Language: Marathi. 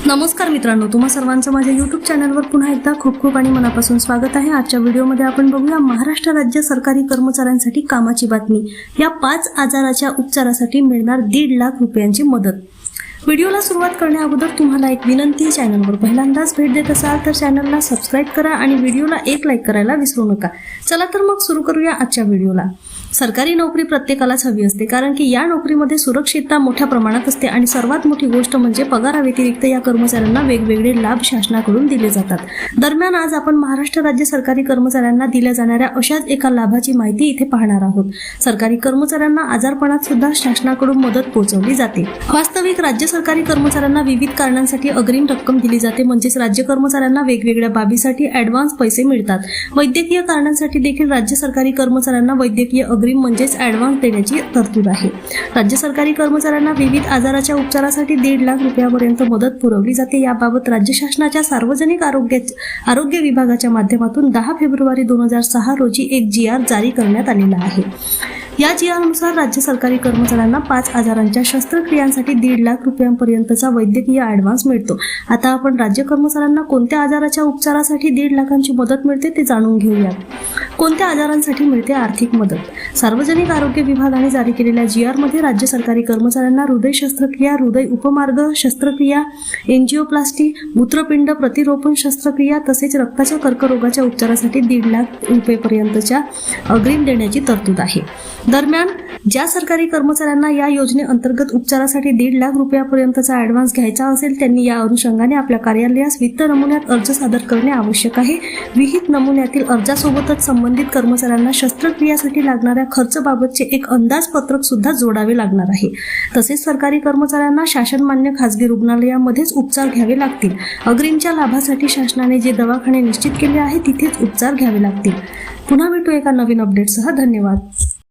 नमस्कार मित्रांनो, तुम्हा सर्वांचं माझ्या YouTube चॅनलवर पुन्हा एकदा खूप खूप आणि मनापासून स्वागत आहे। आजच्या व्हिडिओमध्ये आपण बघूया महाराष्ट्र राज्य सरकारी कर्मचाऱ्यांसाठी कामाची बातमी। या 5 आजाराच्या उपचारासाठी मिळणार 1.5 लाख रुपयांची मदत। व्हिडिओला सुरुवात करण्याअगोदर तुम्हाला एक विनंती, चॅनलवर पहिल्यांदाच भेट देत असाल तर चॅनलला सबस्क्राइब करा आणि व्हिडिओला एक लाईक करायला विसरू नका। चला तर मग सुरू करूया आजच्या व्हिडिओला। सरकारी नोकरी प्रत्येकालाच हवी असते, कारण की या नोकरीमध्ये सुरक्षितता मोठ्या प्रमाणात असते आणि सर्वात मोठी गोष्ट म्हणजे पगाराव्यतिरिक्त या कर्मचाऱ्यांना वेगवेगळे लाभ शासनाकडून दिले जातात। दरम्यान आज आपण महाराष्ट्र राज्य सरकारी कर्मचाऱ्यांना दिल्या जाणाऱ्या अशाच एका लाभाची माहिती इथे पाहणार आहोत। सरकारी कर्मचाऱ्यांना आजारपणात सुद्धा शासनाकडून मदत पोहोचवली जाते। वास्तविक राज्य सरकारी कर्मचाऱ्यांना विविध कारणांसाठी अग्रिम रक्कम दिली जाते, म्हणजेच राज्य कर्मचाऱ्यांना वेगवेगळ्या बाबीसाठी ॲडव्हान्स पैसे मिळतात। वैद्यकीय कारणांसाठी देखील राज्य सरकारी कर्मचाऱ्यांना वैद्यकीय अग्रिम म्हणजेच ॲडव्हान्स देण्याची तरतूद आहे। राज्य सरकारी कर्मचाऱ्यांना विविध आजाराच्या उपचारासाठी 1.5 लाख रुपयापर्यंत मदत पुरवली जाते। याबाबत राज्य शासनाच्या सार्वजनिक आरोग्य विभागाच्या माध्यमातून 10 फेब्रुवारी 2006 रोजी एक GR जारी करण्यात आलेला आहे। या GRनुसार राज्य सरकारी कर्मचाऱ्यांना 5 आजारांच्या शस्त्रक्रियांसाठी 1.5 लाख रुपयांपर्यंतचा वैद्यकीय ॲडव्हान्स मिळतो। आता आपण राज्य कर्मचाऱ्यांना कोणत्या आजाराच्या उपचारासाठी 1.5 लाखांची मदत मिळते ते जाणून घेऊया। कोणत्या आजारांसाठी मिळते आर्थिक मदत? सार्वजनिक आरोग्य विभागाने जारी केलेल्या GR मध्ये राज्य सरकारी कर्मचाऱ्यांना हृदय शस्त्रक्रिया, हृदय उपमार्ग शस्त्रक्रिया, एंजिओप्लास्टी, मूत्रपिंड प्रतिरोपण शस्त्रक्रिया तसेच रक्ताच्या कर्करोगाच्या उपचारासाठी 1.5 लाख रुपयेपर्यंतच्या अग्रिम देण्याची तरतूद आहे। दरम्यान ज्या सरकारी कर्मचाऱ्यांना या योजनेअंतर्गत उपचारासाठी 1.5 लाख रुपयापर्यंतचा ॲडव्हान्स घ्यायचा असेल त्यांनी या अनुषंगाने आपल्या कार्यालयास वित्त नमुन्यात अर्ज सादर करणे आवश्यक आहे। विहित नमुन्यातील अर्जासोबतच संबंधित कर्मचाऱ्यांना शस्त्रक्रियासाठी लागणाऱ्या खर्चाबाबतचे एक अंदाजपत्रक सुद्धा जोडावे लागणार आहे। तसेच सरकारी कर्मचाऱ्यांना शासनमान्य खासगी रुग्णालयामध्येच उपचार घ्यावे लागतील। अग्रिमच्या लाभासाठी शासनाने जे दवाखाने निश्चित केले आहे तिथेच उपचार घ्यावे लागतील। पुन्हा भेटू एका नवीन अपडेटसह। धन्यवाद।